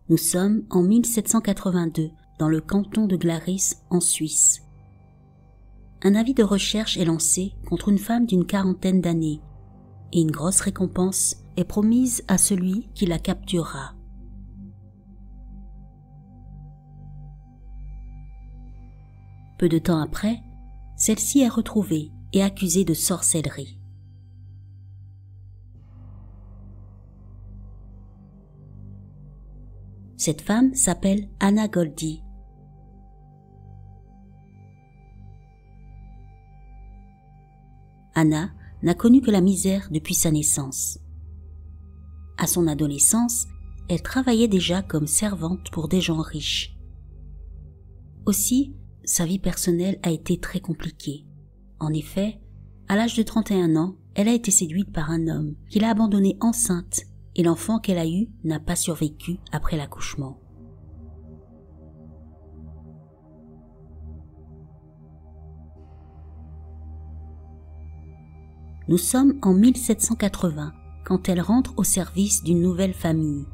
Nous sommes en 1782 dans le canton de Glaris en Suisse. Un avis de recherche est lancé contre une femme d'une quarantaine d'années et une grosse récompense est promise à celui qui la capturera. Peu de temps après, celle-ci est retrouvée et accusée de sorcellerie. Cette femme s'appelle Anna Goldie. Anna n'a connu que la misère depuis sa naissance. À son adolescence, elle travaillait déjà comme servante pour des gens riches. Aussi, sa vie personnelle a été très compliquée. En effet, à l'âge de 31 ans, elle a été séduite par un homme qui l'a abandonnée enceinte et l'enfant qu'elle a eu n'a pas survécu après l'accouchement. Nous sommes en 1780 quand elle rentre au service d'une nouvelle famille.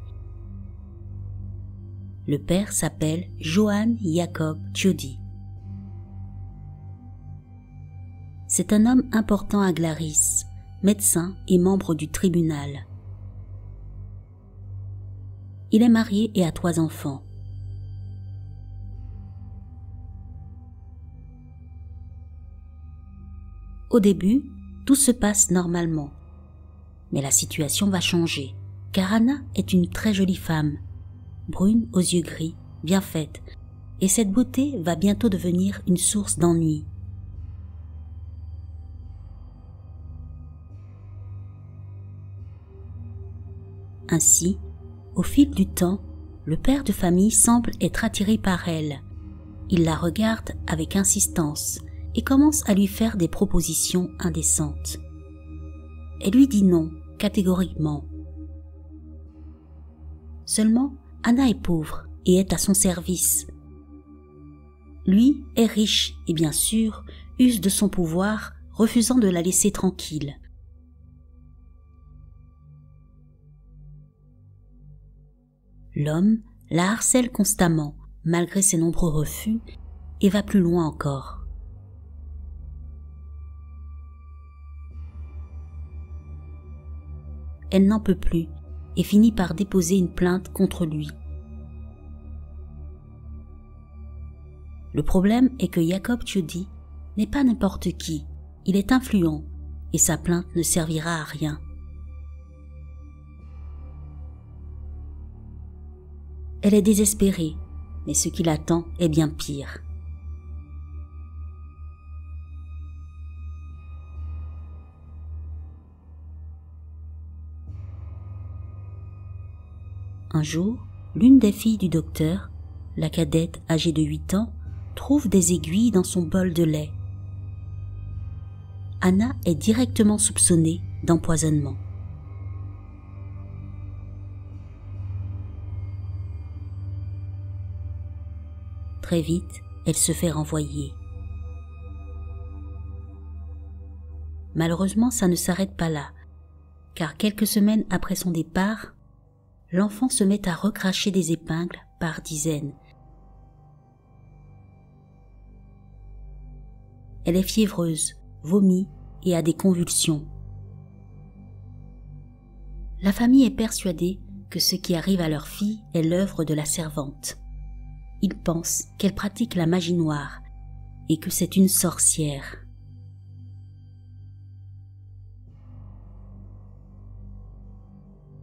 Le père s'appelle Johann Jakob Tschudi. C'est un homme important à Glaris, médecin et membre du tribunal. Il est marié et a 3 enfants. Au début, tout se passe normalement. Mais la situation va changer, car Anna est une très jolie femme, brune aux yeux gris, bien faite, et cette beauté va bientôt devenir une source d'ennui. Ainsi, au fil du temps, le père de famille semble être attiré par elle. Il la regarde avec insistance et commence à lui faire des propositions indécentes. Elle lui dit non, catégoriquement. Seulement, Anna est pauvre et est à son service. Lui est riche et bien sûr use de son pouvoir, refusant de la laisser tranquille. L'homme la harcèle constamment, malgré ses nombreux refus, et va plus loin encore. Elle n'en peut plus et finit par déposer une plainte contre lui. Le problème est que Jakob Tschudi n'est pas n'importe qui, il est influent et sa plainte ne servira à rien. Elle est désespérée, mais ce qui l'attend est bien pire. Un jour, l'une des filles du docteur, la cadette âgée de 8 ans, trouve des aiguilles dans son bol de lait. Anna est directement soupçonnée d'empoisonnement. Très vite, elle se fait renvoyer. Malheureusement, ça ne s'arrête pas là, car quelques semaines après son départ, l'enfant se met à recracher des épingles par dizaines. Elle est fiévreuse, vomit et a des convulsions. La famille est persuadée que ce qui arrive à leur fille est l'œuvre de la servante. Ils pensent qu'elle pratique la magie noire et que c'est une sorcière.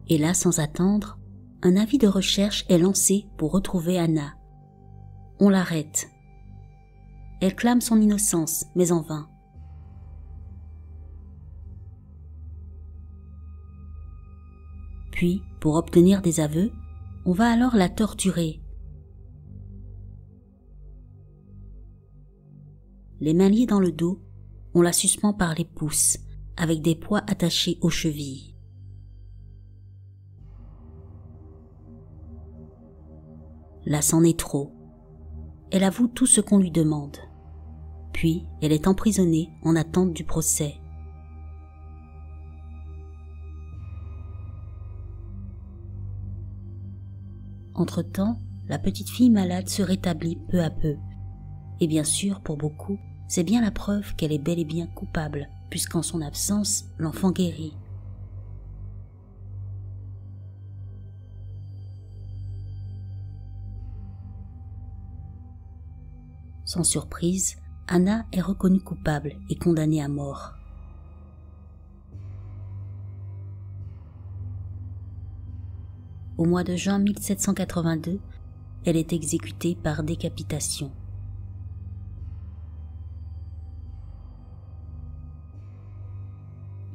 Et là, sans attendre, un avis de recherche est lancé pour retrouver Anna. On l'arrête. Elle clame son innocence, mais en vain. Puis, pour obtenir des aveux, on va alors la torturer. Les mains liées dans le dos, on la suspend par les pouces, avec des poids attachés aux chevilles. Là, c'en est trop. Elle avoue tout ce qu'on lui demande. Puis, elle est emprisonnée en attente du procès. Entre-temps, la petite fille malade se rétablit peu à peu. Et bien sûr, pour beaucoup, c'est bien la preuve qu'elle est bel et bien coupable, puisqu'en son absence, l'enfant guérit. Sans surprise, Anna est reconnue coupable et condamnée à mort. Au mois de juin 1782, elle est exécutée par décapitation.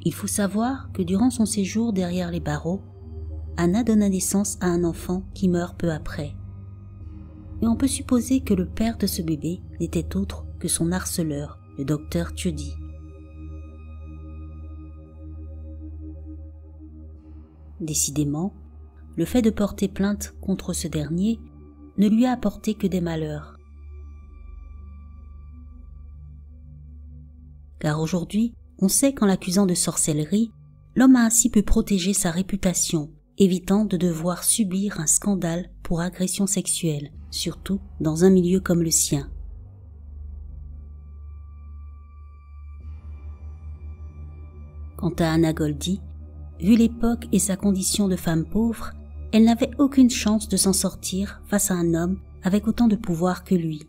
Il faut savoir que durant son séjour derrière les barreaux, Anna donna naissance à un enfant qui meurt peu après. Et on peut supposer que le père de ce bébé n'était autre que son harceleur, le docteur Tschudi. Décidément, le fait de porter plainte contre ce dernier ne lui a apporté que des malheurs. Car aujourd'hui, on sait qu'en l'accusant de sorcellerie, l'homme a ainsi pu protéger sa réputation, évitant de devoir subir un scandale pour agression sexuelle, surtout dans un milieu comme le sien. Quant à Anna Goldie, vu l'époque et sa condition de femme pauvre, elle n'avait aucune chance de s'en sortir face à un homme avec autant de pouvoir que lui.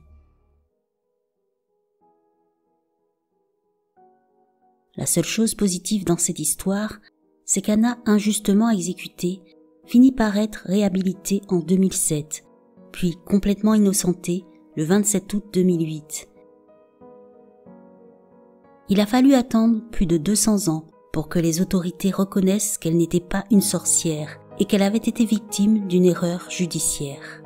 La seule chose positive dans cette histoire, c'est qu'Anna, injustement exécutée, finit par être réhabilitée en 2007, puis complètement innocentée le 27 août 2008. Il a fallu attendre plus de 200 ans pour que les autorités reconnaissent qu'elle n'était pas une sorcière et qu'elle avait été victime d'une erreur judiciaire.